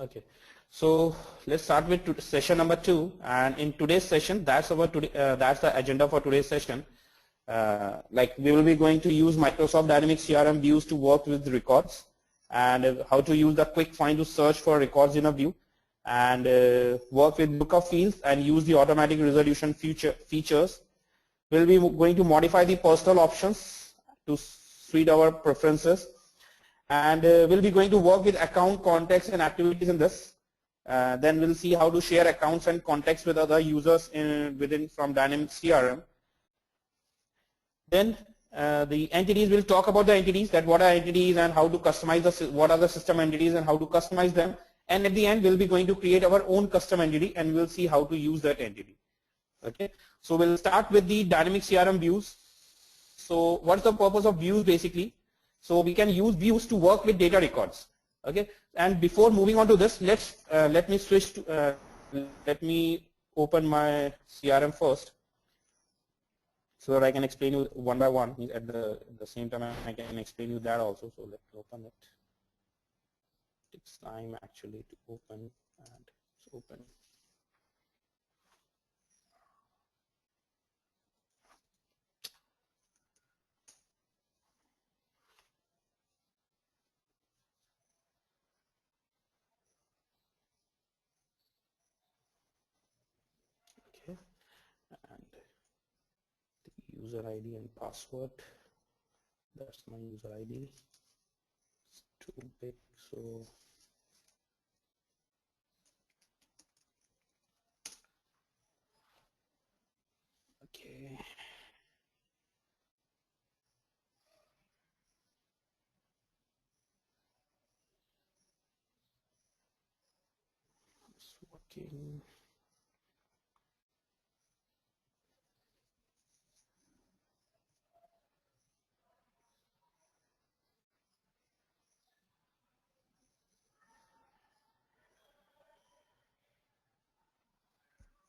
Okay, so let's start with session number 2, and in today's session, that's the agenda for today's session. Like we will be going to use Microsoft Dynamic CRM views to work with records, and how to use the quick find to search for records in a view, and work with lookup fields and use the automatic resolution features. We'll be going to modify the personal options to suit our preferences. And we'll be going to work with account, contacts, and activities in this. Then we'll see how to share accounts and contacts with other users from Dynamic CRM. Then the entities, we'll talk about the entities, that what are entities and how to customize what are the system entities and how to customize them. And at the end, we'll be going to create our own custom entity, and we'll see how to use that entity. Okay, so we'll start with the Dynamic CRM views. So what's the purpose of views basically? So we can use views to work with data records. Okay, and before moving on to this, let me switch to let me open my CRM first, so that I can explain you one by one. At the same time, I can explain you that also. So let's open it. It takes time actually to open, and it's open. And the user ID and password, that's my user ID. It's too big, so okay. It's working.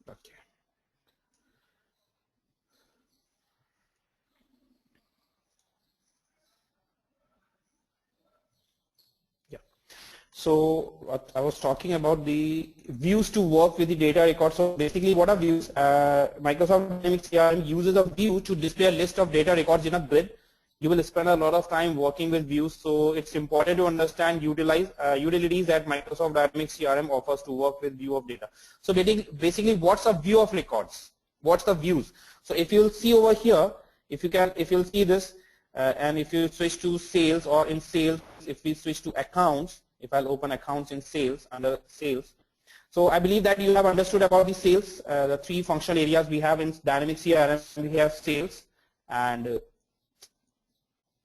Okay. Yeah. So what I was talking about, the views to work with the data records. So basically, what are views? Microsoft Dynamics CRM uses a view to display a list of data records in a grid. You will spend a lot of time working with views, so it's important to understand utilities that Microsoft Dynamics CRM offers to work with view of data. So basically, what's a view of records? What's the views? So if you'll see over here, if you'll see this, and if you switch to sales, or in sales, if we switch to accounts, if I'll open accounts in sales, under sales. So I believe that you have understood about the sales, the three functional areas we have in Dynamic CRM. We have sales, and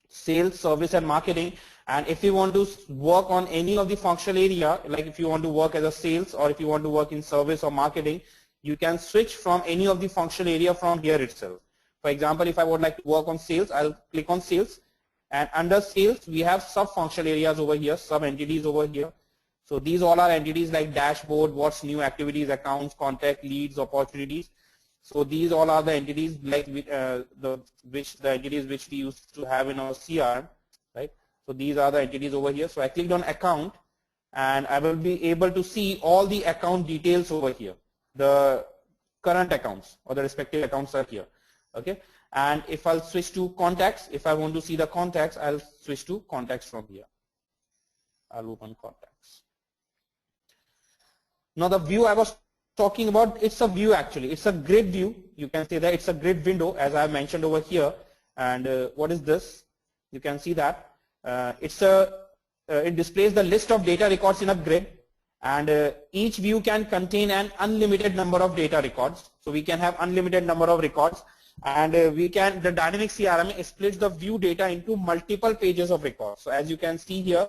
sales, service, and marketing. And if you want to work on any of the functional area, like if you want to work as a sales, or if you want to work in service or marketing, you can switch from any of the functional area from here itself. For example, if I would like to work on sales, I'll click on sales, and under sales we have sub-functional areas over here, sub-entities over here. So these all are entities like dashboard, what's new, activities, accounts, contact, leads, opportunities. So these all are the entities like the entities which we used to have in our CRM, right? So these are the entities over here. So I clicked on account, and I will be able to see all the account details over here. The current accounts or the respective accounts are here. Okay, and if I'll switch to contacts, if I want to see the contacts, I'll switch to contacts from here. I'll open contacts. Now the view I was talking about, it's a view actually. It's a grid view. You can say that it's a grid window, as I mentioned over here. And what is this? You can see that it displays the list of data records in a grid, and each view can contain an unlimited number of data records. So we can have unlimited number of records, and the Dynamic CRM splits the view data into multiple pages of records. So as you can see here,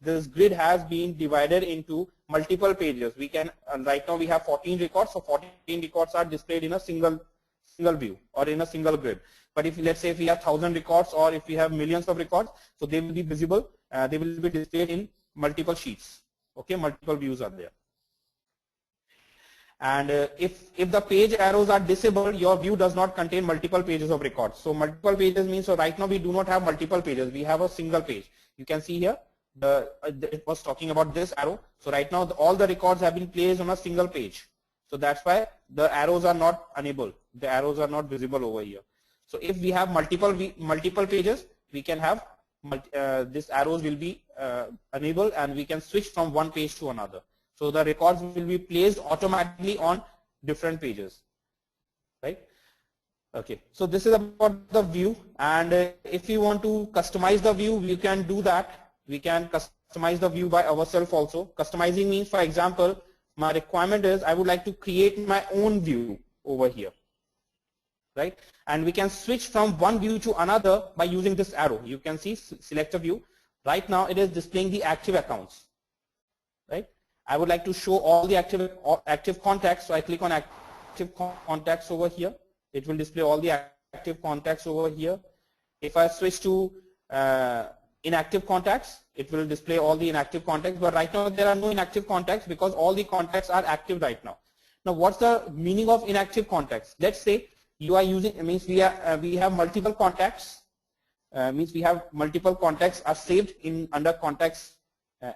this grid has been divided into multiple pages. We can right now we have 14 records, so 14 records are displayed in a single view or in a single grid. But if let's say if we have 1,000 records, or if we have millions of records, so they will be visible. They will be displayed in multiple sheets. Okay, multiple views are there. And if the page arrows are disabled, your view does not contain multiple pages of records. So multiple pages means, so right now we do not have multiple pages. We have a single page. You can see here, it was talking about this arrow. So right now all the records have been placed on a single page. So that's why the arrows are not enabled. The arrows are not visible over here. So if we have multiple pages, we can have these arrows will be enabled, and we can switch from one page to another. So the records will be placed automatically on different pages, right? Okay, so this is about the view, and if you want to customize the view, we can do that. We can customize the view by ourselves also. Customizing means, for example, my requirement is I would like to create my own view over here, right? And we can switch from one view to another by using this arrow. You can see select a view. Right now it is displaying the active accounts, right? I would like to show all the active contacts, so I click on active contacts over here. It will display all the active contacts over here. If I switch to inactive contacts, it will display all the inactive contacts, but right now there are no inactive contacts because all the contacts are active right now. Now what's the meaning of inactive contacts? Let's say you are using, means we have multiple contacts, means we have multiple contacts are saved in under contacts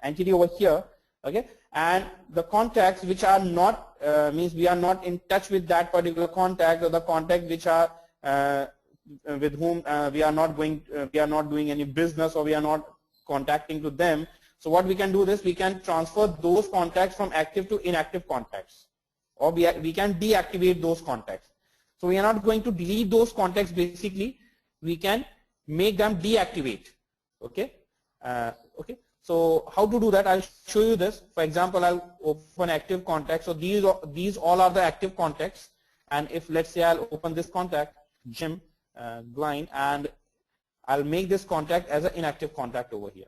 entity over here, okay, and the contacts which are not, means we are not in touch with that particular contact, or the contact which are with whom we are not doing any business, or we are not contacting to them. So what we can do is we can transfer those contacts from active to inactive contacts, or we can deactivate those contacts. So we are not going to delete those contacts. Basically, we can make them deactivate. Okay. Okay. So how to do that? I'll show you this. For example, I'll open active contacts. So these all are the active contacts. And if let's say I'll open this contact, Jim Blind, and I'll make this contact as an inactive contact over here.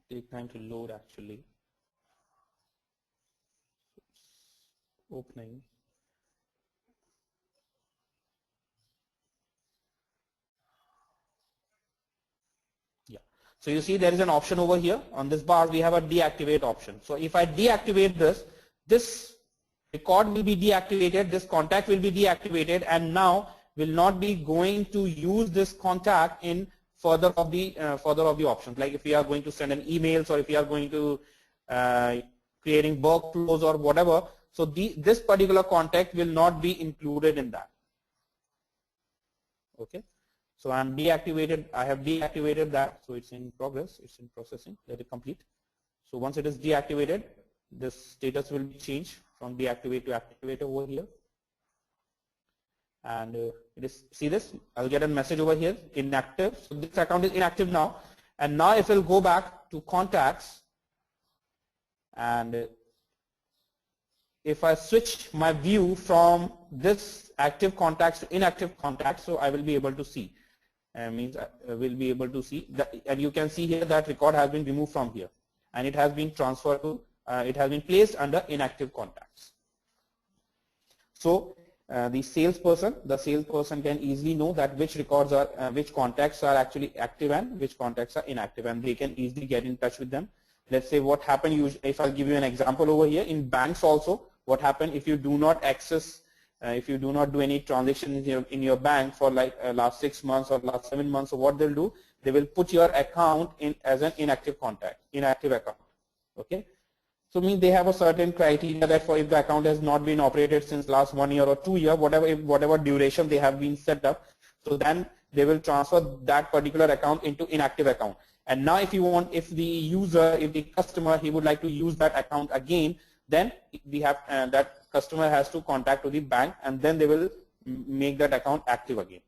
Take time to load actually. Opening. Yeah. So you see there is an option over here on this bar. We have a deactivate option. So if I deactivate this record will be deactivated, this contact will be deactivated, and now will not be going to use this contact in further of the options. Like if we are going to send an emails, or if we are going to creating workflows or whatever. So this particular contact will not be included in that. Okay. So I have deactivated that. So it's in progress. It's in processing. Let it complete. So once it is deactivated, this status will be changed from deactivate to activate over here. And it is, see this, I'll get a message over here, inactive. So this account is inactive now. And now if we'll go back to contacts, and if I switch my view from this active contacts to inactive contacts, so I will be able to see. Means I will be able to see that, and you can see here that record has been removed from here, and it has been transferred to, it has been placed under inactive contacts. So the salesperson can easily know that which records are, which contacts are actually active and which contacts are inactive, and they can easily get in touch with them. Let's say what happened, if I'll give you an example over here, in banks also, what happened if you do not access, if you do not do any transactions in your bank for like last 6 months or last 7 months, so what they'll do, they will put your account in as an inactive account. Okay. So means they have a certain criteria that for if the account has not been operated since last 1 year or 2 years, whatever duration they have been set up, so then they will transfer that particular account into inactive account. And now if the user, if the customer, he would like to use that account again, then we have that customer has to contact to the bank, and then they will make that account active again.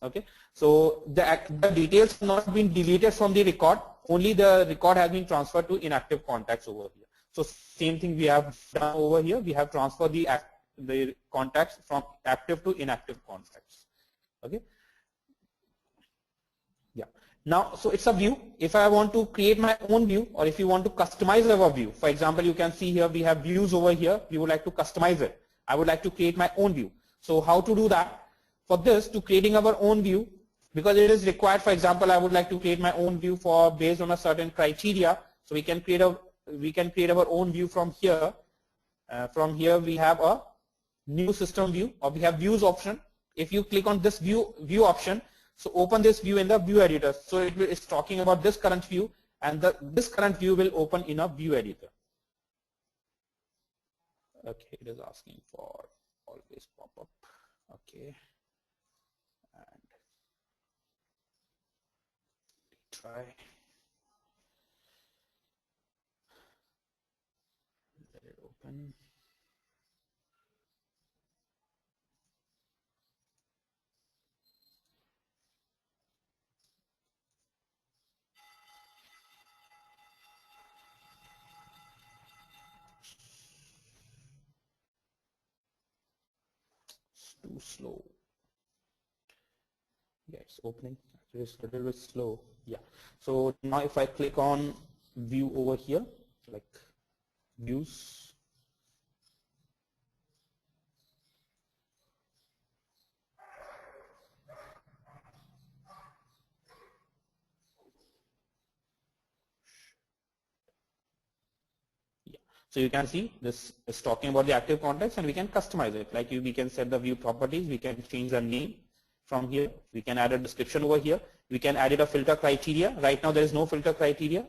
Okay. So the details have not been deleted from the record, only the record has been transferred to inactive contacts over here. So same thing we have done over here. We have transferred the contacts from active to inactive contacts. Okay. Yeah. Now, so it's a view. If I want to create my own view, or if you want to customize our view, for example, you can see here we have views over here. We would like to customize it. I would like to create my own view. So how to do that? For this, to creating our own view, because it is required. For example, I would like to create my own view for based on a certain criteria. So we can create our own view from here. From here we have a new system view, or we have views option. if you click on this view option, so open this view in the view editor. So it's talking about this current view, and this current view will open in a view editor. Okay, it is asking for always pop up. Okay, and try. Let it open. It's too slow. Yeah, it's opening. It's a little bit slow. Yeah. So now if I click on view over here, like views, so you can see this is talking about the active contacts, and we can customize it. Like we can set the view properties, we can change the name from here, we can add a description over here, we can add it a filter criteria. Right now there is no filter criteria,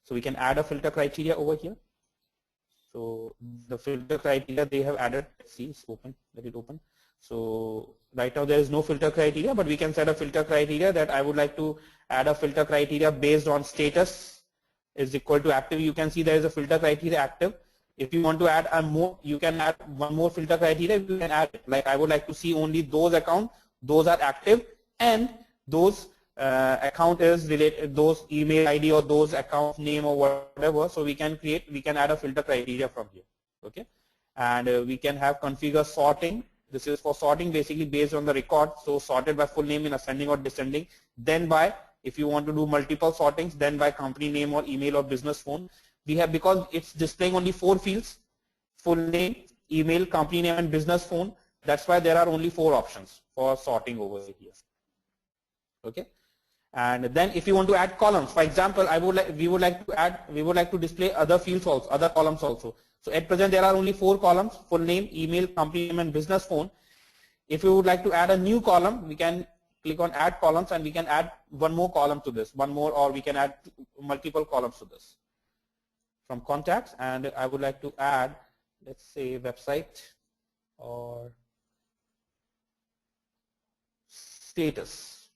so we can add a filter criteria over here. So the filter criteria they have added, let's see, it's open, let it open. So right now there is no filter criteria, but we can set a filter criteria that I would like to add a filter criteria based on status is equal to active. You can see there is a filter criteria active. If you want to add a more, you can add one more filter criteria, you can add it. Like I would like to see only those accounts, those are active, and those account is related, those email ID or those account name or whatever. So we can add a filter criteria from here. Okay, and we can have configure sorting. This is for sorting basically based on the record. So sorted by full name in ascending or descending. Then by, if you want to do multiple sortings, then by company name or email or business phone. We have, because it's displaying only 4 fields, full name, email, company name, and business phone. That's why there are only 4 options for sorting over here. Okay. And then if you want to add columns, for example, we would like to display other fields also, other columns also. So at present there are only 4 columns: full name, email, company name, and business phone. If you would like to add a new column, we can click on add columns, and we can add one more column to this, or we can add multiple columns to this from contacts. And I would like to add, let's say, website or status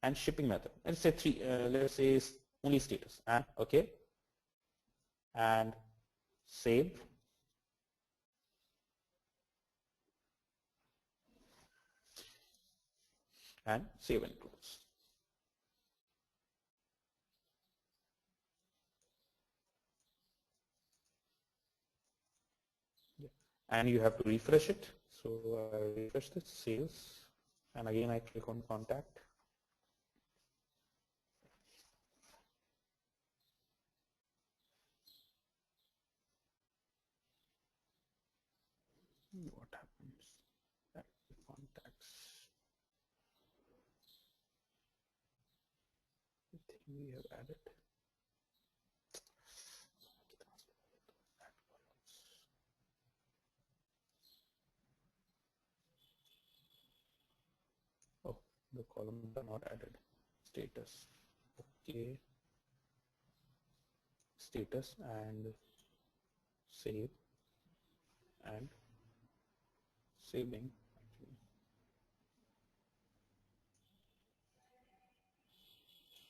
and shipping method. Let's say 3. Let's say only status. And okay, and save. And save and close. Yeah. And you have to refresh it. So I refresh this, sales, and again I click on contact. What happens? Active contacts. I think we have added. Oh, the columns are not added. Status. Okay. Status and save and saving.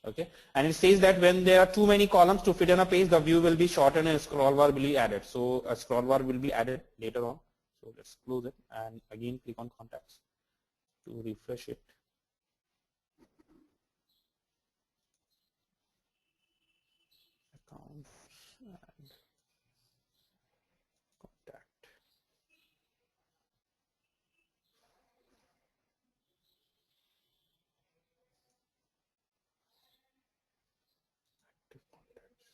Okay, and it says that when there are too many columns to fit in a page, the view will be shortened and a scroll bar will be added. So a scroll bar will be added later on. So let's close it and again click on contacts to refresh it. Accounts and contact. Active contacts.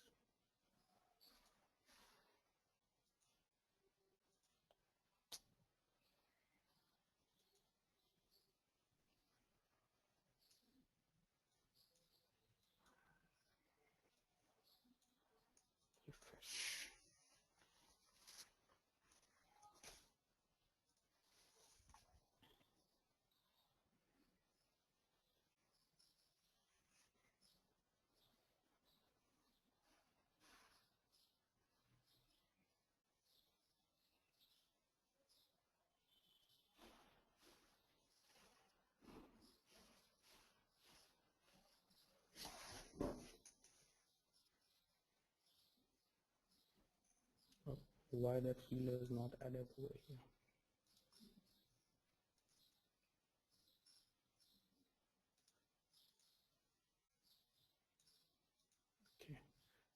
why that field is not added over here.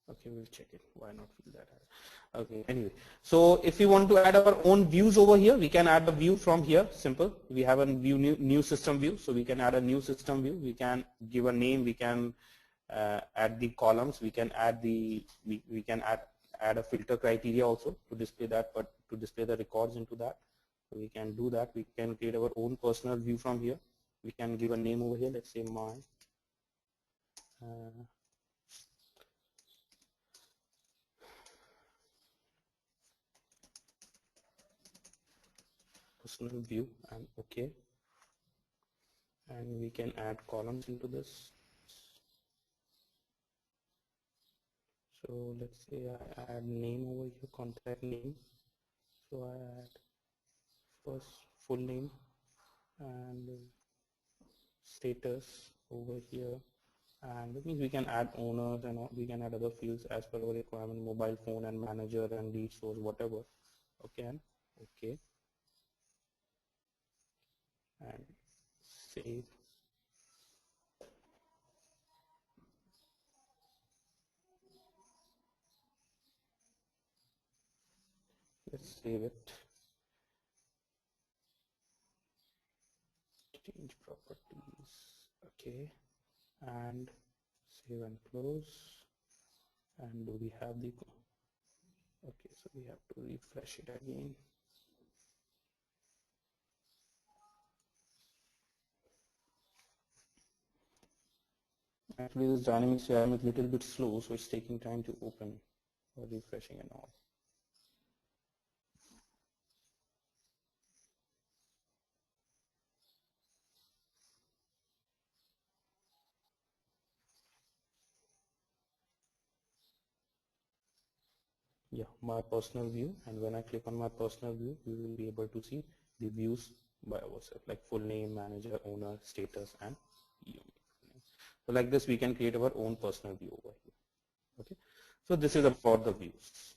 Okay, we'll check it. Why not fill that out? Okay, anyway. So if we want to add our own views over here, we can add a view from here. Simple. We have a new system view. So we can add a new system view. We can give a name. We can add the columns. We can add we can add a filter criteria also to display that, but to display the records into that. So we can do that. We can create our own personal view from here. We can give a name over here. Let's say my personal view, and okay, and we can add columns into this. So let's say I add name over here, contact name. So I add first full name and status over here, and that means we can add owners and we can add other fields as per our requirement, mobile phone and manager and lead source, whatever. Okay, and okay, and save. Let's save it. Change properties. Okay, and save and close. And do we have the okay, so we have to refresh it again. Actually this dynamic CRM is a little bit slow, so it's taking time to open or refreshing and all. Yeah, my personal view, and when I click on my personal view, we will be able to see the views by ourselves, like full name, manager, owner, status, and so like this we can create our own personal view over here. Okay, so this is about the views.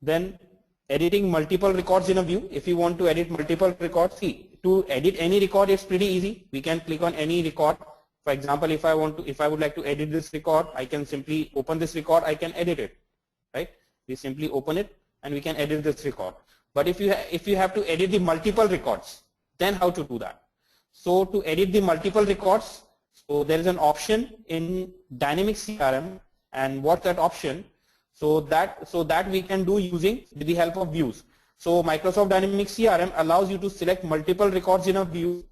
Then editing multiple records in a view. If you want to edit multiple records, see, to edit any record it's pretty easy. We can click on any record. For example, if I would like to edit this record, I can simply open this record, I can edit it, right? We simply open it and we can edit this record. But if you have to edit the multiple records, then how to do that? So to edit the multiple records, so there is an option in Dynamic CRM, and what's that option? So that we can do using with the help of views. So Microsoft Dynamic CRM allows you to select multiple records in a view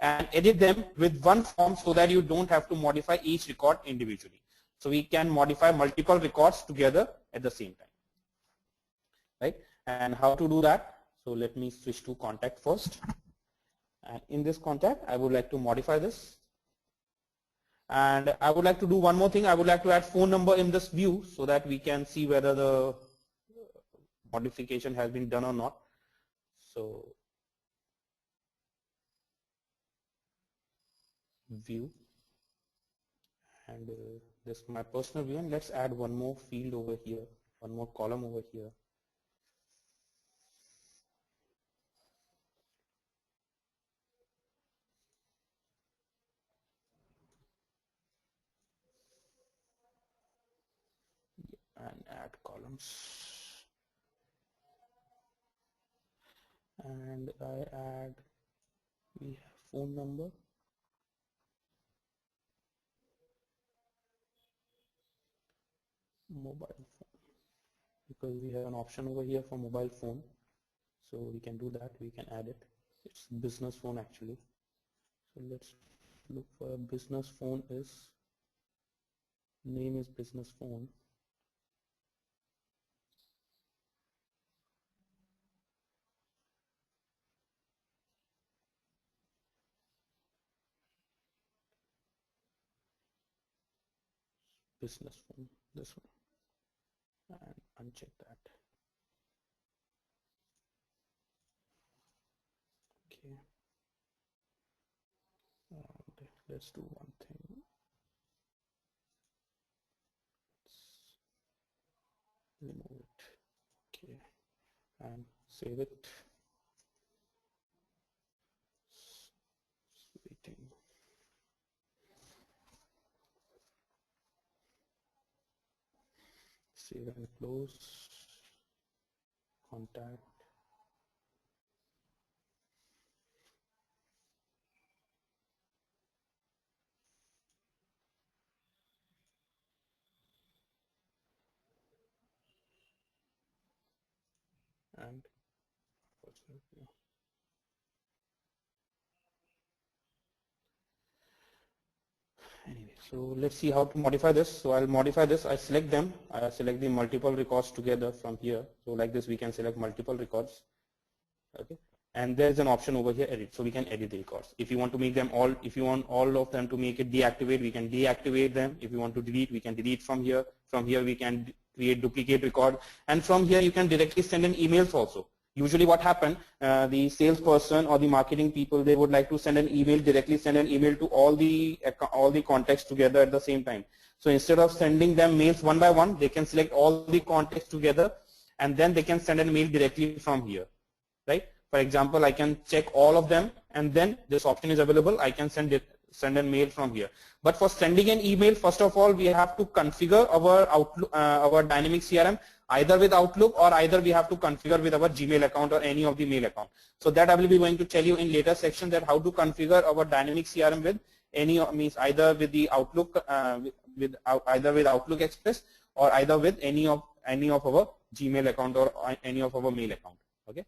and edit them with one form, so that you don't have to modify each record individually. So we can modify multiple records together at the same time, right? And how to do that? So let me switch to contact first. And in this contact, I would like to modify this. And I would like to do one more thing. I would like to add phone number in this view so that we can see whether the modification has been done or not. So view, and this is my personal view, and let's add one more field over here, one more column over here. And add columns, and I add, we have phone number, mobile phone, because we have an option over here for mobile phone, so we can do that. We can add it. It's business phone actually, so let's look for a business phone. Is name is business phone. Business phone, this one, and uncheck that. Okay, and let's do one thing. Let's remove and save it. Waiting. Save and close. Contact. And anyway, so let's see how to modify this. So I'll modify this. I select them. I select the multiple records together from here. So like this, we can select multiple records. Okay. And there's an option over here, edit. So we can edit the records. If you want to make them all, if you want all of them to make it deactivate, we can deactivate them. If you want to delete, we can delete from here. From here, we can create duplicate record. And from here, you can directly send in emails also. Usually what happens, the salesperson or the marketing people, they would like to send an email, directly send an email to all the contacts together at the same time. So instead of sending them mails one by one, they can select all the contacts together and then they can send a mail directly from here, right? For example, I can check all of them and then this option is available. I can send a mail from here. But for sending an email, first of all, we have to configure our Outlook, our Dynamic CRM, either with Outlook or either we have to configure with our Gmail account or any of the mail account. So that I will be going to tell you in later section, that how to configure our Dynamic CRM with any, means either with the Outlook, either with Outlook Express or either with any of our Gmail account or any of our mail account. Okay.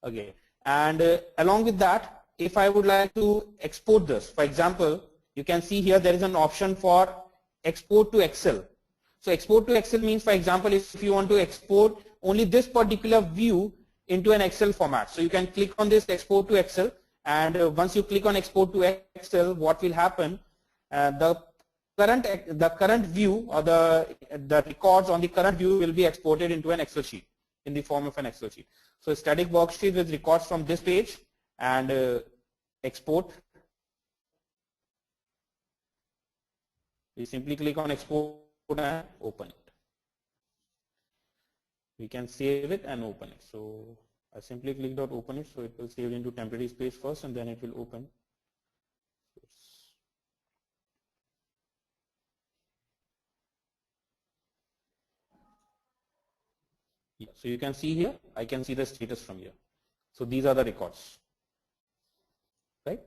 Okay. And along with that, if I would like to export this, for example, you can see here there is an option for export to Excel. So export to Excel means, for example, if you want to export only this particular view into an Excel format. So you can click on this export to Excel, and once you click on export to Excel, what will happen? The current view or the records on the current view will be exported into an Excel sheet in the form of an Excel sheet. So a static worksheet with records from this page and export. We simply click on export and open it. We can save it and open it. So I simply clicked on open it, so it will save into temporary space first and then it will open. Yeah, so you can see here, I can see the status from here. So these are the records, right?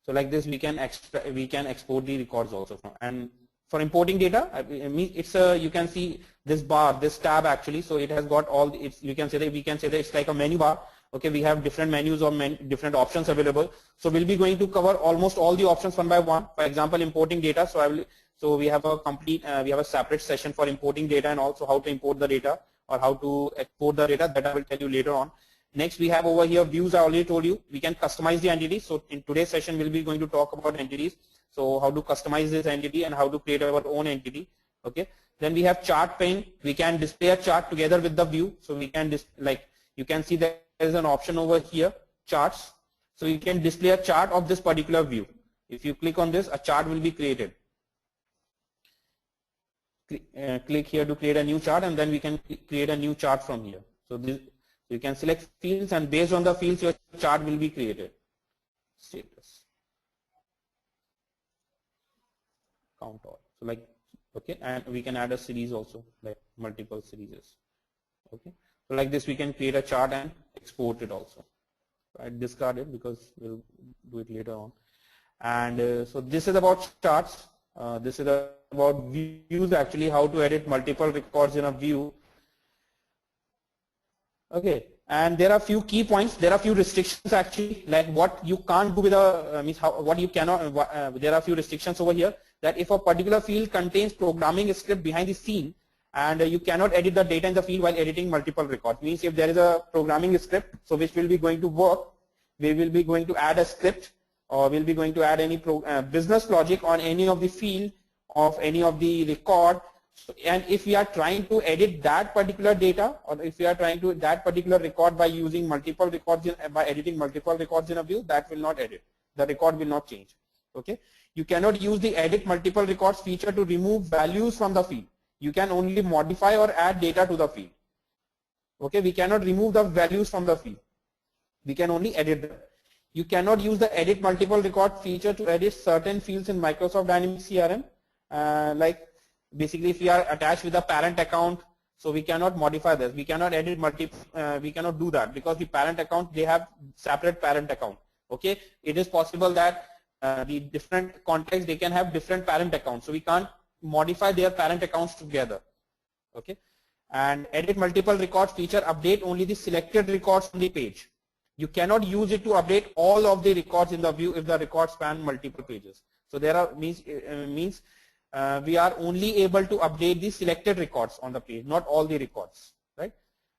So like this, we can export the records also from. And for importing data, it's a, you can see this bar, this tab actually. So it has got all. It's, you can say that we can say that it's like a menu bar. Okay, we have different menus or different options available. So we'll be going to cover almost all the options one by one. For example, importing data. So I will. So we have a complete. We have a separate session for importing data and also how to import the data or how to export the data. That I will tell you later on. Next, we have over here views. I already told you we can customize the entity. So in today's session, we'll be going to talk about entities. So how to customize this entity and how to create our own entity. Okay. Then we have chart pane. We can display a chart together with the view. So we can like you can see that there is an option over here, charts. So you can display a chart of this particular view. If you click on this, a chart will be created. Click here to create a new chart, and then we can create a new chart from here. So this, you can select fields, and based on the fields, your chart will be created. Status. Count all. So like, okay, and we can add a series also, like multiple series. Okay. So like this, we can create a chart and export it also. I discard it because we'll do it later on. And so this is about charts. This is about views, actually, how to edit multiple records in a view. Okay, and there are few key points. There are few restrictions actually, like what you can't do with a means how, what you cannot. There are few restrictions over here, that if a particular field contains programming script behind the scene, and you cannot edit the data in the field while editing multiple records. Means if there is a programming script, so which will be going to work, we will be going to add a script, or we'll be going to add any business logic on any of the field of any of the record. So, and if we are trying to edit that particular data, or if we are trying to that particular record by using multiple records by editing multiple records in a view, that will not edit. The record will not change. Okay. You cannot use the edit multiple records feature to remove values from the field. You can only modify or add data to the field. Okay, we cannot remove the values from the field. We can only edit them. You cannot use the edit multiple record feature to edit certain fields in Microsoft Dynamics CRM. Like basically if we are attached with a parent account, so we cannot modify this. We cannot edit we cannot do that because the parent account, they have separate parent account. Okay, it is possible that the different contexts, they can have different parent accounts. So we can't modify their parent accounts together. Okay, and edit multiple records feature update only the selected records on the page. You cannot use it to update all of the records in the view if the records span multiple pages. So there are means we are only able to update the selected records on the page, not all the records, right?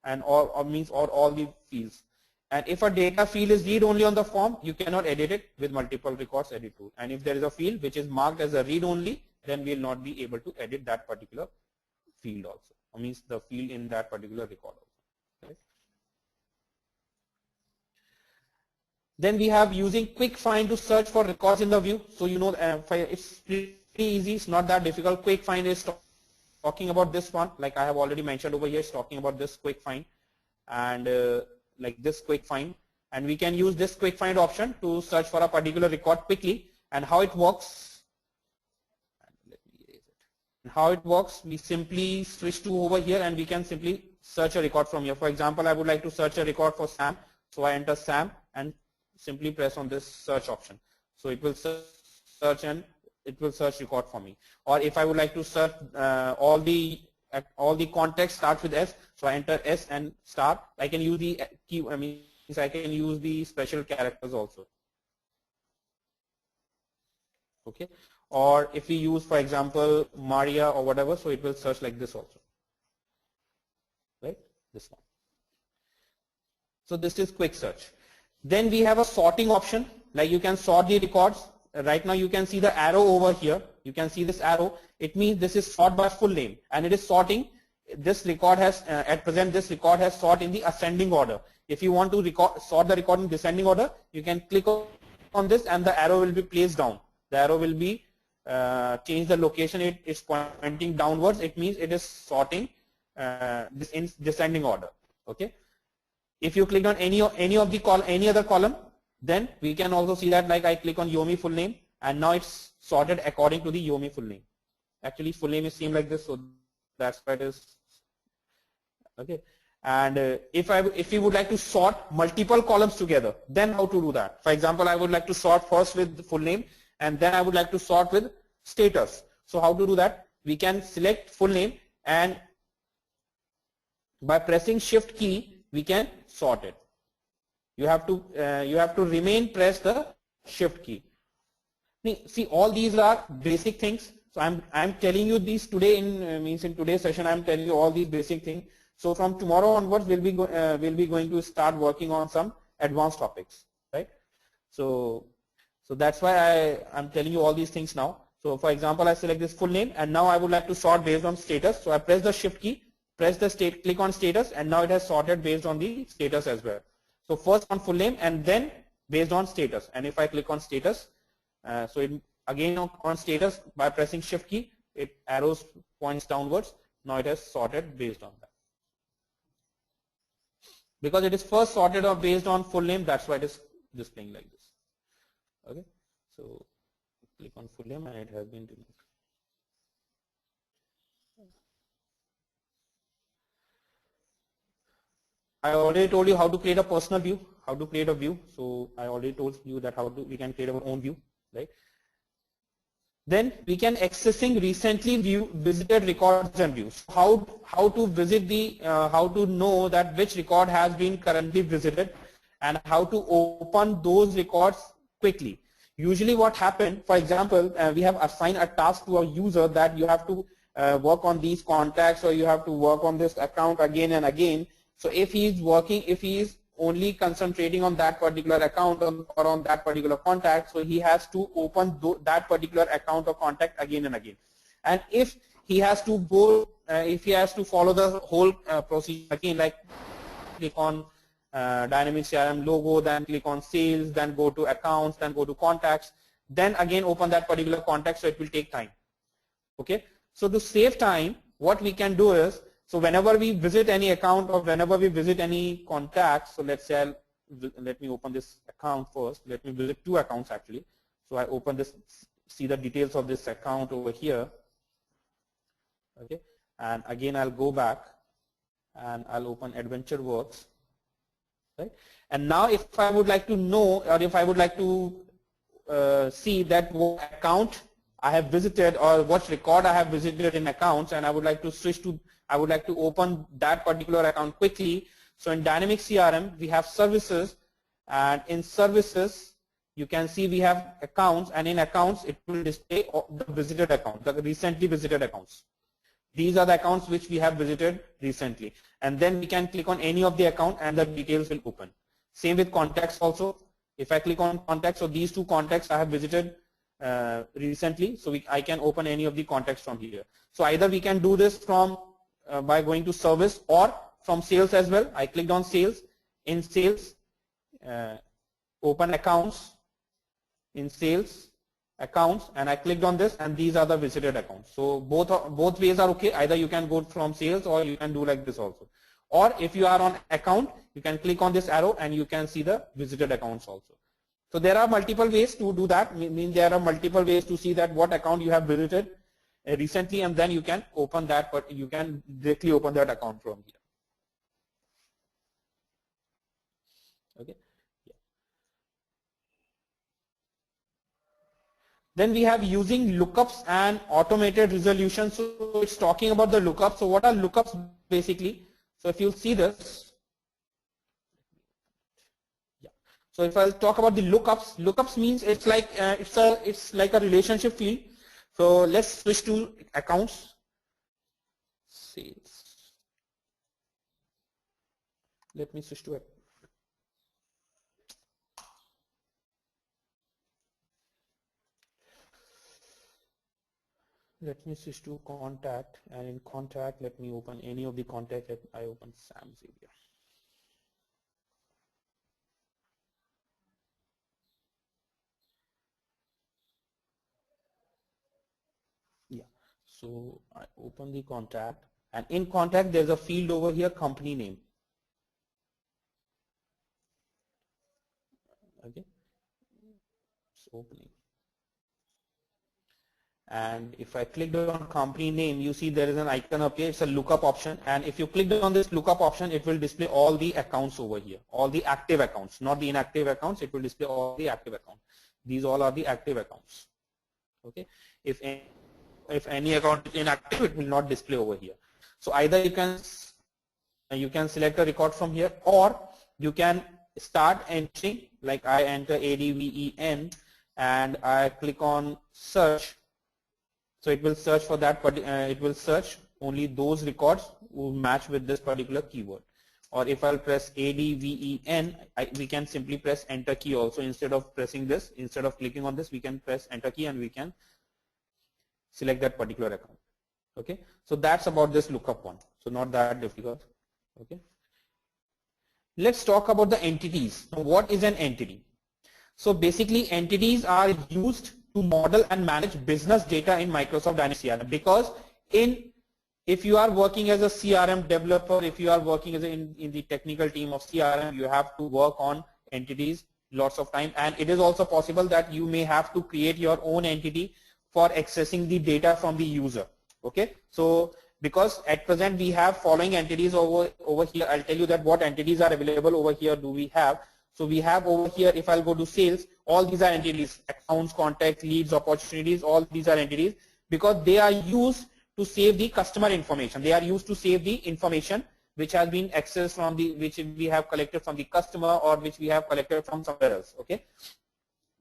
And or all the fields. And if a data field is read only on the form, you cannot edit it with multiple records edit tool. And if there is a field which is marked as a read only, then we will not be able to edit that particular field also. Or means the field in that particular record also. Right? Then we have using quick find to search for records in the view. So you know it's pretty easy. It's not that difficult. Quick find is talking about this one, like I have already mentioned over here. It's talking about this quick find, and like this quick find, and we can use this quick find option to search for a particular record quickly. And how it works? Let me erase it. And how it works? We simply switch to over here, and we can simply search a record from here. For example, I would like to search a record for Sam, so I enter Sam and simply press on this search option. So it will search and it will search record for me. Or if I would like to search all the context starts with S, so I enter S and star. I can use the key. I can use the special characters also. Okay. Or if we use, for example, Maria or whatever, so it will search like this also. Right. This one. So this is quick search. Then we have a sorting option, like you can sort the records. Right now you can see the arrow over here. You can see this arrow. It means this is sort by full name, and it is sorting. This record has, at present, this record has sort in the ascending order. If you want to sort the record in descending order, you can click on this and the arrow will be placed down. The arrow will be change the location. It is pointing downwards. It means it is sorting this in descending order. Okay. If you click on any other column, then we can also see that, like I click on Yomi full name, and now it's sorted according to the Yomi full name. Actually, full name is same like this, so that's why it is. Okay. And if you would like to sort multiple columns together, then how to do that? For example, I would like to sort first with the full name, and then I would like to sort with status. So how to do that? We can select full name, and by pressing Shift key, we can sort it. You have to remain press the Shift key. See, all these are basic things. So I'm telling you these today in today's session. I'm telling you all these basic things. So from tomorrow onwards, we'll be going to start working on some advanced topics, right? So that's why I'm telling you all these things now. So for example, I select this full name, and now I would like to sort based on status. So I press the Shift key, press the click on status, and now it has sorted based on the status as well. So first on full name and then based on status. And if I click on status, so it again on status, by pressing Shift key, it arrows points downwards. Now it has sorted based on that. Because it is first sorted or based on full name, that's why it is displaying like this. Okay. So click on full name and it has been removed. I already told you how to create a personal view, how to create a view. So I already told you that we can create our own view, right? Then we can accessing recently visited records and views. How to visit how to know that which record has been currently visited, and how to open those records quickly. Usually what happens, for example, we have assigned a task to a user that you have to work on these contacts, or you have to work on this account again and again. So if he is only concentrating on that particular account or on that particular contact, so he has to open that particular account or contact again and again. And if he has to go, if he has to follow the whole procedure again, like click on Dynamic CRM logo, then click on sales, then go to accounts, then go to contacts, then again open that particular contact, so it will take time. Okay. So to save time, what we can do is, So whenever we visit any account or whenever we visit any contact, so let's say let me open this account first. Let me visit 2 accounts actually. So I open this, see the details of this account over here. Okay, and again I'll go back and I'll open AdventureWorks. Right? And now if I would like to know, or if I would like to see that what account I have visited or what record I have visited in accounts, and I would like to switch to, I would like to open that particular account quickly. So in Dynamic CRM we have services, and in services you can see we have accounts, and in accounts it will display the visited account, the recently visited accounts. These are the accounts which we have visited recently, and then we can click on any of the account and the details will open. Same with contacts also. If I click on contacts, so these 2 contacts I have visited recently, so I can open any of the contacts from here. So either we can do this from by going to service or from sales as well. I clicked on sales. In sales, open accounts. In sales, accounts, and I clicked on this, and these are the visited accounts. So both ways are okay. Either you can go from sales or you can do like this also. Or if you are on account, you can click on this arrow and you can see the visited accounts also. So there are multiple ways to do that. There are multiple ways to see that what account you have visited recently, and then you can open that, but you can directly open that account from here. Okay. Yeah. Then we have using lookups and automated resolution. So it's talking about the lookups. So what are lookups basically? So if you'll see this, yeah. So if I'll talk about the lookups, lookups means it's like it's like a relationship field. So let's switch to accounts. Sales. Let me switch to it. Let me switch to contact, and in contact, let me open any of the contact. I open Sam's area. Yeah, so I open the contact, and in contact, there's a field over here, company name. Okay, it's opening. And if I click on company name, you see there is an icon up here. It's a lookup option, and if you click on this lookup option, it will display all the accounts over here, all the active accounts, not the inactive accounts. It will display all the active accounts. These all are the active accounts. Okay, if any account is inactive, it will not display over here. So either you can select a record from here, or you can start entering. Like I enter ADVEN, and I click on search. So it will search for that, but it will search only those records who match with this particular keyword. Or if I'll press ADVEN, we can simply press enter key also. Instead of pressing this, instead of clicking on this, we can press enter key and we can select that particular account. Okay, so that's about this lookup one. So not that difficult. Okay, let's talk about the entities. Now, what is an entity? So basically, entities are used to model and manage business data in Microsoft Dynamics CRM, because if you are working as a CRM developer, if you are working as in the technical team of CRM, you have to work on entities lots of time, and it is also possible that you may have to create your own entity for accessing the data from the user. Okay, so because at present we have following entities over here. I'll tell you that what entities are available over here do we have. So we have over here, if I'll go to sales, all these are entities, accounts, contacts, leads, opportunities, all these are entities, because they are used to save the customer information. They are used to save the information which has been accessed from which we have collected from the customer, or which we have collected from somewhere else. Okay,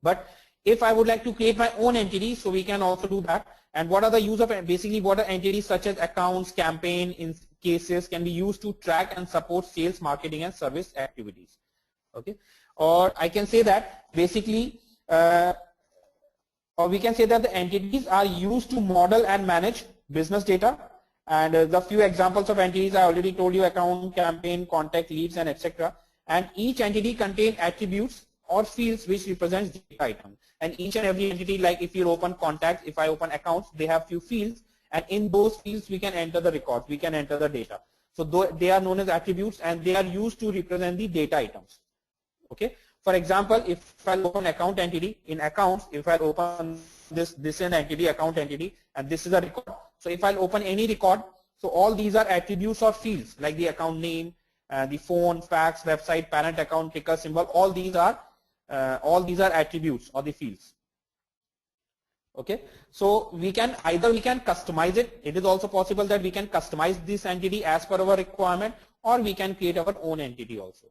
but if I would like to create my own entity, so we can also do that. And what are the use of, basically what are entities such as accounts, campaign, in cases can be used to track and support sales, marketing and service activities. Okay, or I can say that basically, or we can say that the entities are used to model and manage business data. And the few examples of entities I already told you: account, campaign, contact, leads, and etc. And each entity contains attributes or fields which represents data item. And each and every entity, like if you open contacts, if I open accounts, they have few fields, and in those fields we can enter the records, we can enter the data. So they are known as attributes, and they are used to represent the data items. Okay. For example, if I'll open account entity, in accounts, if I'll open this is an entity, account entity, and this is a record. So if I'll open any record, so all these are attributes or fields like the account name, the phone, fax, website, parent account, ticker symbol. All these are attributes or the fields. Okay, so we can customize it. It is also possible that we can customize this entity as per our requirement, or we can create our own entity also.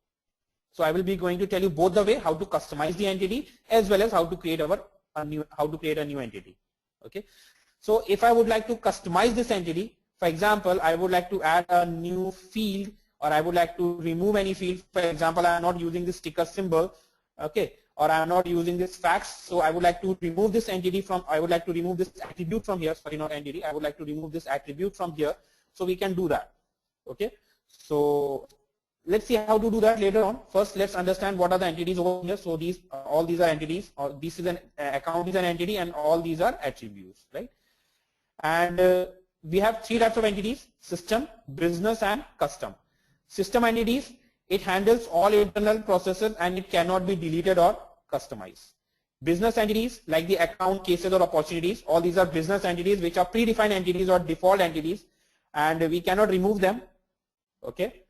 So I will be going to tell you both the way how to customize the entity as well as how to create a new entity. Okay, so if I would like to customize this entity, for example, I would like to add a new field, or I would like to remove any field. For example, I am not using this sticker symbol, okay, or I am not using this fax, so I would like to remove this entity from, I would like to remove this attribute from here, sorry, not entity, I would like to remove this attribute from here, so we can do that. Okay, so let's see how to do that later on. First, let's understand what are the entities over here. So these, all these are entities, or this is an account is an entity, and all these are attributes, right? And we have three types of entities: system, business, and custom. System entities, it handles all internal processes and it cannot be deleted or customized. Business entities, like the account, cases, or opportunities, all these are business entities which are predefined entities or default entities, and we cannot remove them. Okay,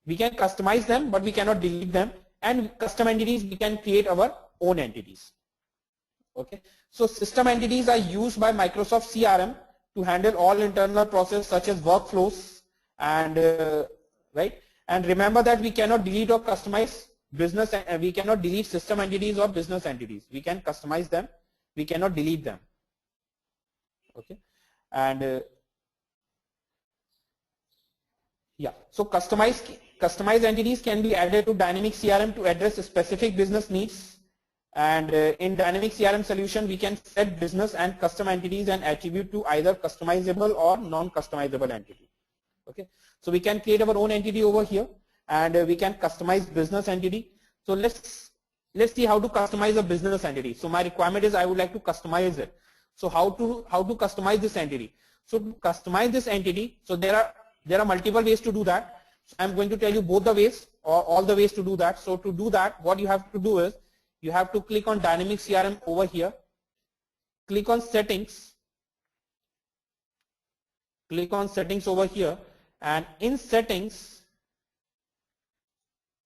we can customize them, but we cannot delete them. And custom entities, we can create our own entities. Okay, so system entities are used by Microsoft CRM to handle all internal processes such as workflows, and right. And remember that we cannot delete or customize business, we cannot delete system entities or business entities. We can customize them, we cannot delete them. Okay, and yeah, so customized entities can be added to Dynamic CRM to address specific business needs. And in Dynamic CRM solution, we can set business and custom entities and attribute to either customizable or non-customizable entity. Okay, so we can create our own entity over here, and we can customize business entity. So let's see how to customize a business entity. So my requirement is I would like to customize it. So how to customize this entity? So to customize this entity, so there are multiple ways to do that. So I'm going to tell you both the ways, or all the ways to do that. So to do that, what you have to do is you have to click on Dynamic CRM over here, click on settings, click on settings over here, and in settings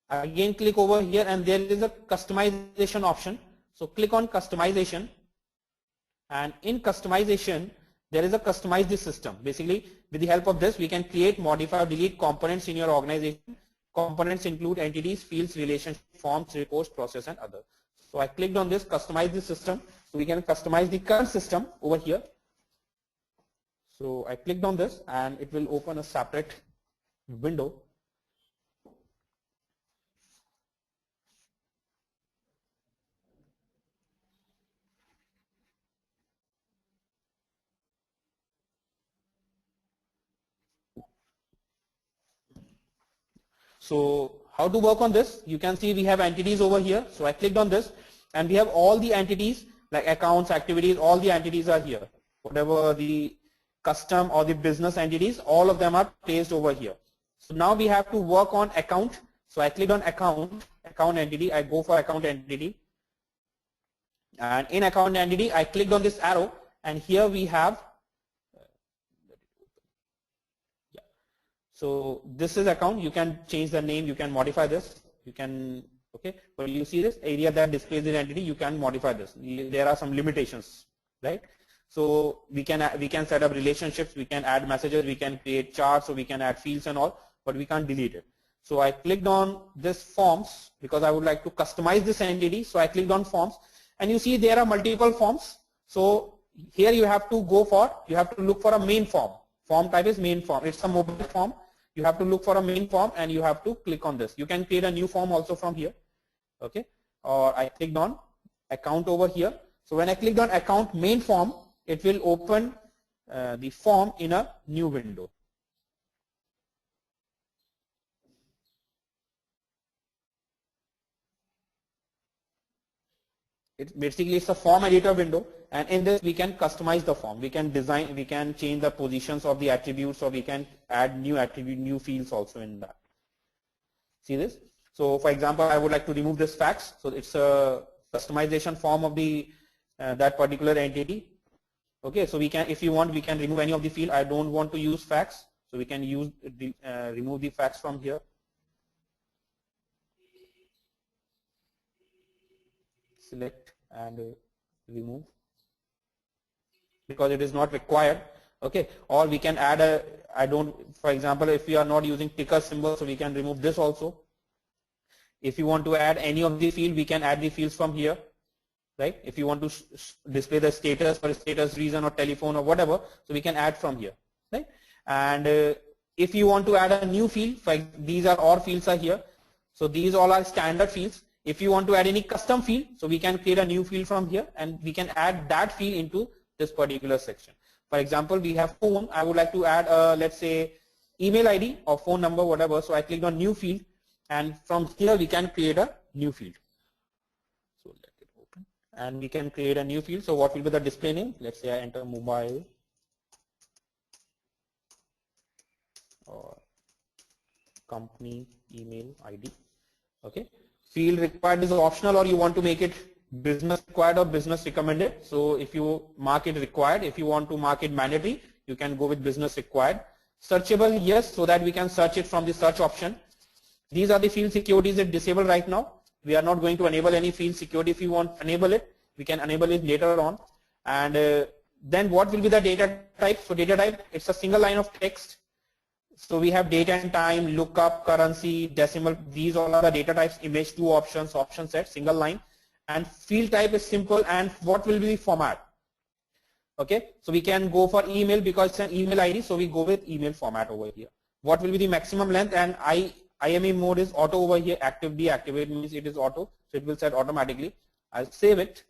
again click over here, and there is a customization option. So click on customization, and in customization there is a customize this system. Basically, with the help of this, we can create, modify, or delete components in your organization. Components include entities, fields, relationships, forms, reports, process, and others. So I clicked on this, customize the system. So we can customize the current system over here. So I clicked on this, and it will open a separate window. So how to work on this? You can see we have entities over here. So I clicked on this, and we have all the entities like accounts, activities, all the entities are here. Whatever the custom or the business entities, all of them are placed over here. So now we have to work on account. So I clicked on account entity. I go for account entity, and in account entity I clicked on this arrow, and here we have, so this is account. You can change the name, you can modify this, you can, okay, but you see this area that displays the entity, you can modify this. There are some limitations, right? So we can set up relationships, we can add messages, we can create charts, so we can add fields and all, but we can't delete it. So I clicked on this forms because I would like to customize this entity. So I clicked on forms, and you see there are multiple forms. So here you have to look for a main form. Form type is main form. It's a mobile form. You have to look for a main form, and you have to click on this. You can create a new form also from here. Okay. Or I clicked on account over here. So when I clicked on account main form, it will open the form in a new window. it's a form editor window, and in this we can customize the form. We can design, we can change the positions of the attributes, or we can add new attribute, new fields also in that. See this? So for example, I would like to remove this fax. So it's a customization form of the that particular entity. Okay, so we can, if you want, we can remove any of the field. I don't want to use fax, so we can use the remove the fax from here. Select and remove because it is not required. Okay, or we can add a, for example, if we are not using ticker symbol, so we can remove this also. If you want to add any of the field, we can add the fields from here, right? If you want to display the status or status reason or telephone or whatever, so we can add from here, right? And if you want to add a new field, these are all fields are here. So these all are standard fields. If you want to add any custom field, so we can create a new field from here and we can add that field into this particular section. For example, we have phone. I would like to add let's say email ID or phone number, whatever. So I click on new field, and from here we can create a new field. So let it open, and we can create a new field. So what will be the display name? Let's say I enter mobile or company email ID. Okay. Field required is optional, or you want to make it business required or business recommended. So if you mark it required, if you want to mark it mandatory, you can go with business required. Searchable, yes, so that we can search it from the search option. These are the field securities that disabled right now. We are not going to enable any field security. If you want to enable it, we can enable it later on. And then what will be the data type? So data type, it's a single line of text. So we have date and time, lookup, currency, decimal. These all are the data types. Image 2 options, option set, single line. And field type is simple. And what will be the format? Okay, so we can go for email because it's an email ID. So we go with email format over here. What will be the maximum length? And IME mode is auto over here. Active, deactivate means it is auto. So it will set automatically. I'll save it.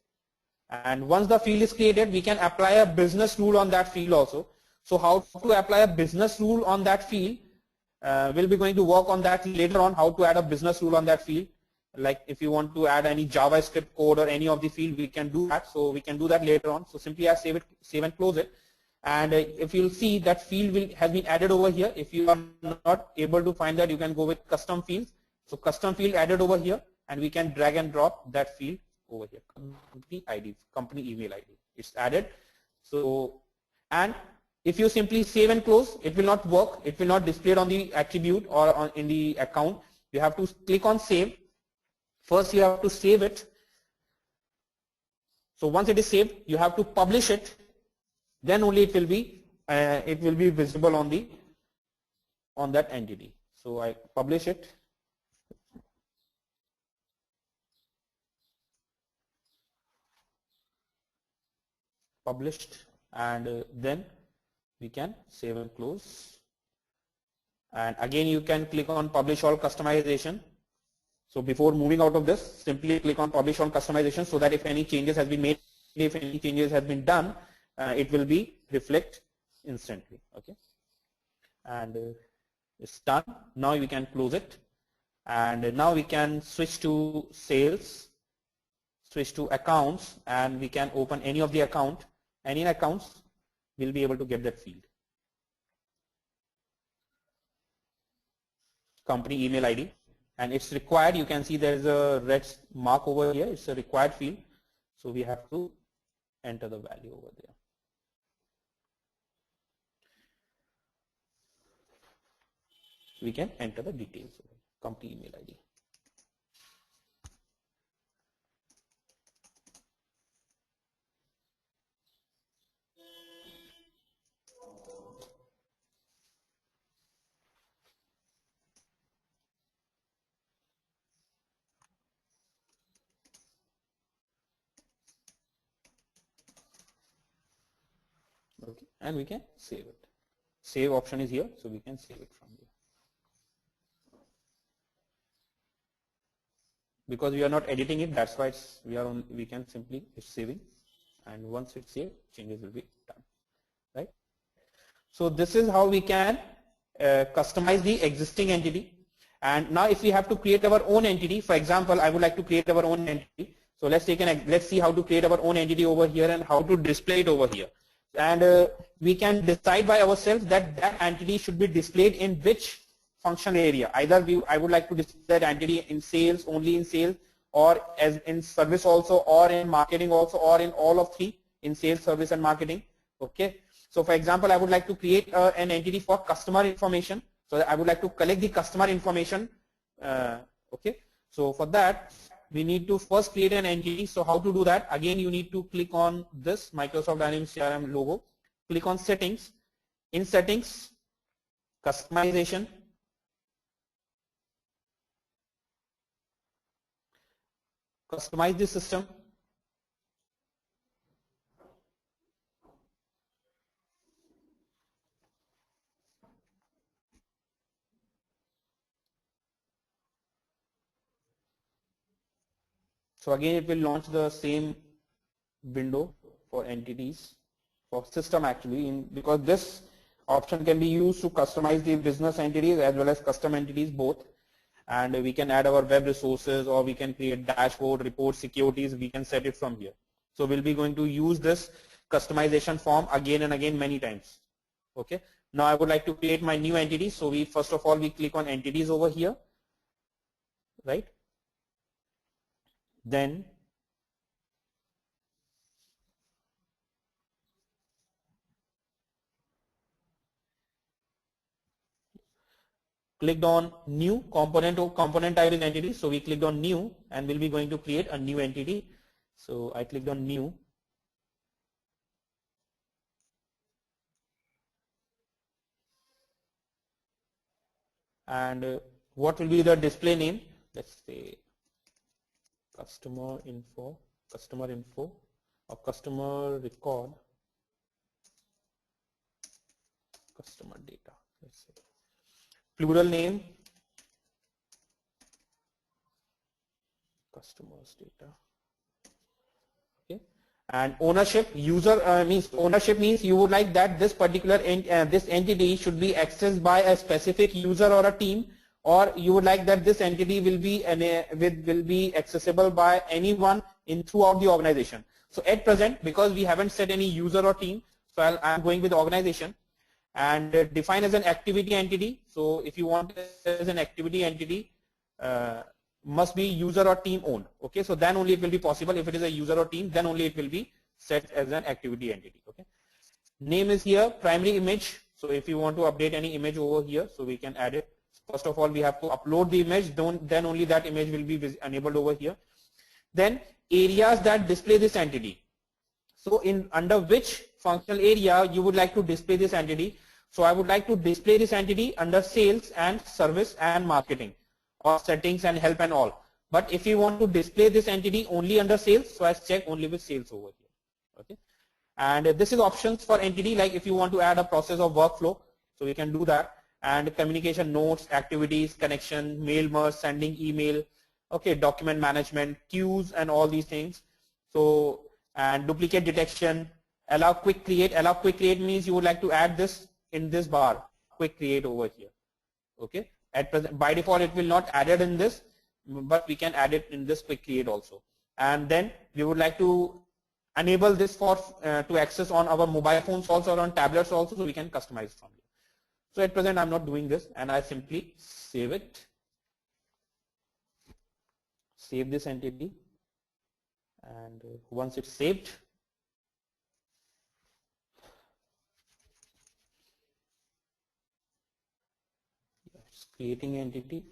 And once the field is created, we can apply a business rule on that field also. So how to apply a business rule on that field? We'll be going to work on that later on, how to add a business rule on that field. Like if you want to add any JavaScript code or any of the field, we can do that. So we can do that later on. So simply I save and close it. And if you'll see that field has been added over here. If you are not able to find that, you can go with custom fields. So custom field added over here, and we can drag and drop that field over here. Company ID, company email ID. It's added. So, and if you simply save and close, it will not work. It will not display it on the attribute or in the account. You have to click on save. First, you have to save it. So once it is saved, you have to publish it. Then only it will be visible on that entity. So I publish it. Published, and then we can save and close. And again, you can click on publish all customization. So before moving out of this, simply click on publish all customization so that if any changes has been made, if any changes has been done, it will be reflect instantly. Okay, and it's done. Now we can close it, and now we can switch to sales, switch to accounts, and we can open any of the account. Any accounts, we'll be able to get that field. Company email ID, and it's required. You can see there is a red mark over here. It's a required field, so we have to enter the value over there. We can enter the details. Company email ID. Okay, and we can save it. Save option is here, so we can save it from here. Because we are not editing it, that's why we can simply, it's saving, and once it's saved, changes will be done, right? So this is how we can customize the existing entity. And now if we have to create our own entity, for example, I would like to create our own entity. So let's see how to create our own entity over here and how to display it over here. And we can decide by ourselves that that entity should be displayed in which functional area. Either I would like to display that entity in sales, only in sales, or as in service also, or in marketing also, or in all of three, in sales, service and marketing. Okay. So for example, I would like to create an entity for customer information. So I would like to collect the customer information. Okay. So for that, we need to first create an entity. So how to do that? Again, you need to click on this Microsoft Dynamic CRM logo. Click on settings. In settings, customization. Customize the system. So again, it will launch the same window for entities, for system actually, because this option can be used to customize the business entities as well as custom entities both. And we can add our web resources, or we can create dashboard, report, securities. We can set it from here. So we'll be going to use this customization form again and again many times. Okay. Now I would like to create my new entity. So we first of all we click on entities over here, right? Then clicked on new component, or component type is entity. So we clicked on new and we'll be going to create a new entity. So I clicked on new. And what will be the display name? Let's say customer info, or customer record, customer data. Let's say plural name, customers data. Okay. And ownership, user means ownership means you would like that this particular this entity should be accessed by a specific user or a team, or you would like that this entity will be accessible by anyone in throughout the organization. So at present, because we haven't set any user or team, so I'm going with organization. And define as an activity entity. So if you want as an activity entity, must be user or team owned. Okay, so then only it will be possible. If it is a user or team, then only it will be set as an activity entity. Okay, name is here primary image. So if you want to update any image over here, so we can add it. First of all, we have to upload the image. Then only that image will be enabled over here. Then areas that display this entity. So in under which functional area you would like to display this entity. So I would like to display this entity under sales and service and marketing, or settings and help and all. But if you want to display this entity only under sales, so I check only with sales over here. Okay. And this is options for entity, like if you want to add a process of workflow, so we can do that. And communication notes, activities, connection, mail merge, sending email, okay, document management, queues and all these things. So, and duplicate detection, allow quick create. Allow quick create means you would like to add this in this bar, quick create over here. Okay. At present, by default, it will not added in this, but we can add it in this quick create also. And then we would like to enable this for to access on our mobile phones also, or on tablets also, so we can customize from here. So at present, I'm not doing this, and I simply save it. Save this entity, and once it's saved, it's creating entity.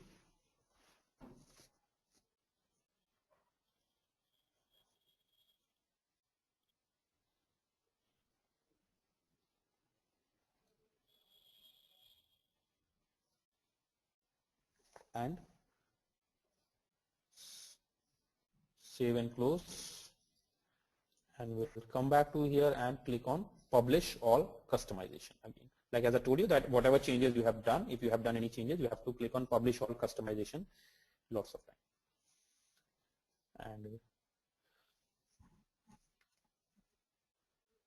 And save and close, and we'll come back to here and click on publish all customization again. Like as I told you that whatever changes you have done, if you have done any changes, you have to click on publish all customization lots of time. And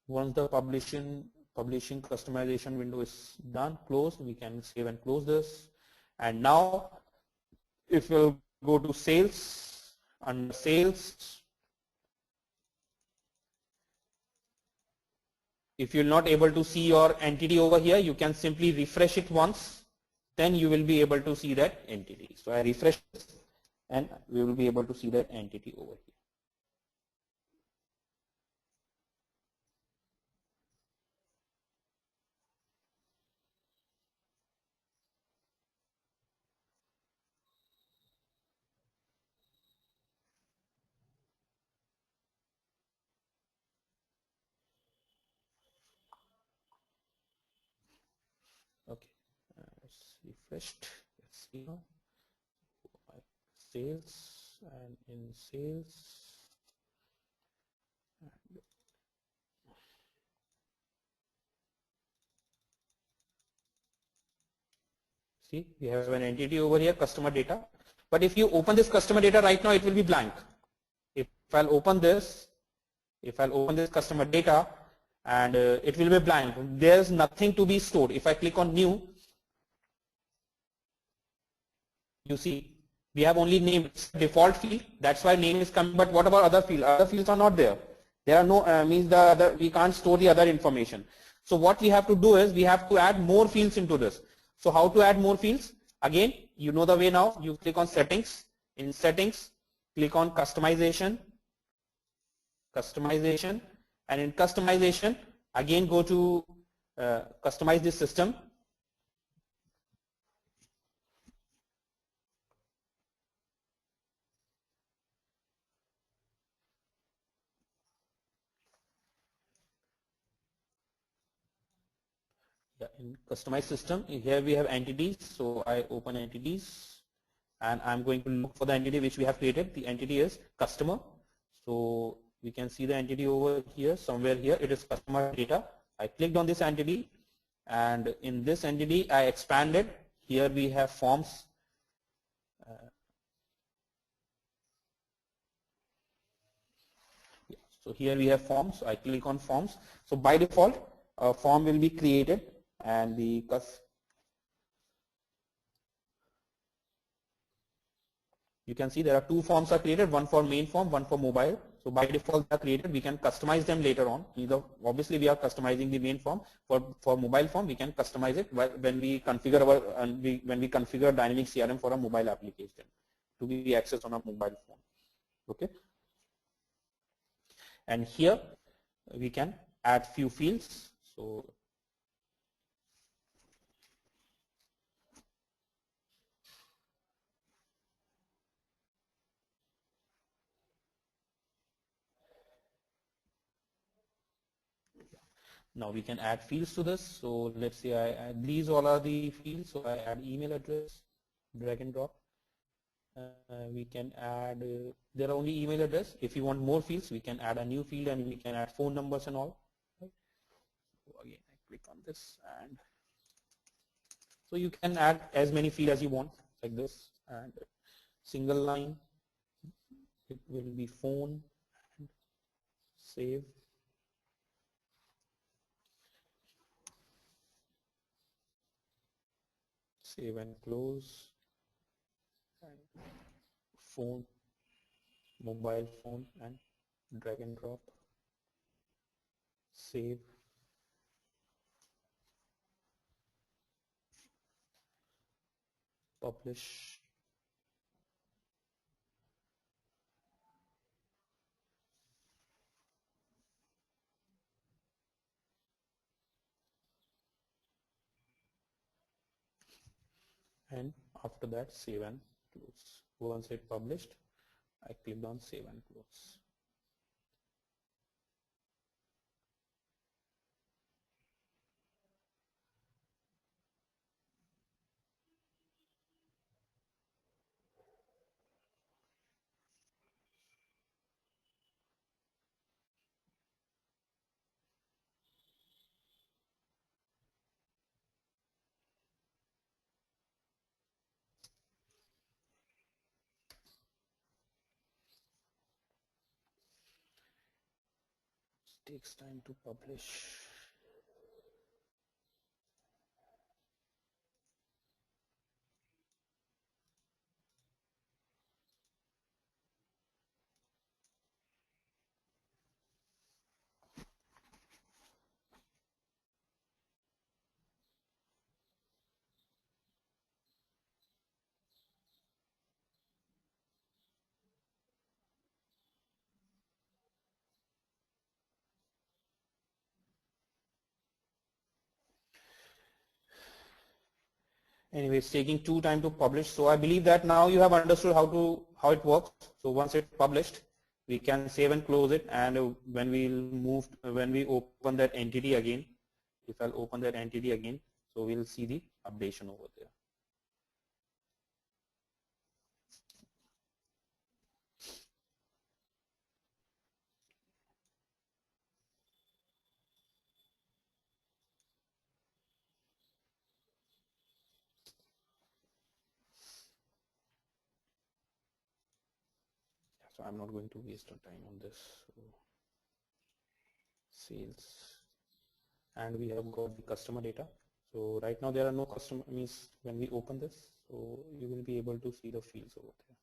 once the publishing customization window is done, closed, we can save and close this. And now if we'll go to sales, under sales, If you're not able to see your entity over here, you can simply refresh it once, then you will be able to see that entity. So I refresh this and we will be able to see that entity over here. Okay, it's refreshed. Let's see now. Sales, and in sales, see, we have an entity over here, customer data. But if you open this customer data right now, it will be blank. If I'll open this, customer data, and it will be blank. There's nothing to be stored. If I click on new, you see we have only name. It's default field. That's why name is coming. But what about other fields? Other fields are not there. There are no means the other, we can't store the other information. So what we have to do is we have to add more fields into this. So how to add more fields? Again, you know the way now. You click on settings. In settings, click on customization, and in customization, again go to customize this system. Yeah, in customize system, here we have entities. So I open entities and I'm going to look for the entity which we have created. The entity is customer. So we can see the entity over here, somewhere here. It is customer data. I clicked on this entity, and in this entity I expanded. Here we have forms. So here we have forms. So I click on forms. So by default, a form will be created, and you can see there are two forms are created, one for main form, one for mobile. So by default they are created. We can customize them later on. Obviously we are customizing the main form. For mobile form we can customize it when we configure Dynamic CRM for a mobile application to be accessed on a mobile phone. Okay. And here we can add few fields. So now we can add fields to this. So let's say I add, these all are the fields. So I add email address, drag and drop. We can add, there are only email address. If you want more fields, we can add a new field and we can add phone numbers and all. Right? So again, I click on this, and so you can add as many fields as you want, like this, and single line, it will be phone, and save. Save and close, and phone, mobile phone, and drag and drop, save, publish, and after that save and close. Once it published, I clicked on save and close. It takes time to publish. Anyway, it's taking too time to publish. So I believe that now you have understood how it works. So once it's published, we can save and close it. And when we open that entity again, if I'll open that entity again, so we'll see the updation over there. So I'm not going to waste time on this. So sales, and we have got the customer data. So right now there are no customer, means when we open this, so you will be able to see the fields over there.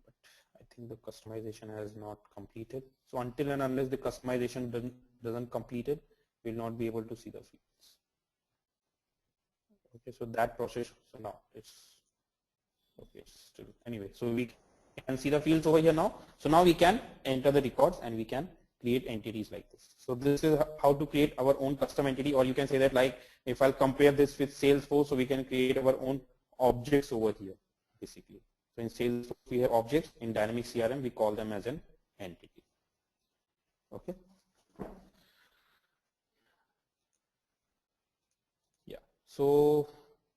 But I think the customization has not completed. So until and unless the customization doesn't completed, we'll not be able to see the fields. Okay, so that process, so now it's okay still. Anyway, so we can see the fields over here now. So now we can enter the records and we can create entities like this. So this is how to create our own custom entity, or you can say that like if I'll compare this with Salesforce, so we can create our own objects over here basically. So in Salesforce we have objects, in Dynamic CRM we call them as an entity. Okay. Yeah. So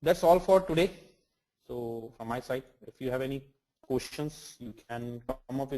that's all for today. So from my side, if you have any questions, you can come up with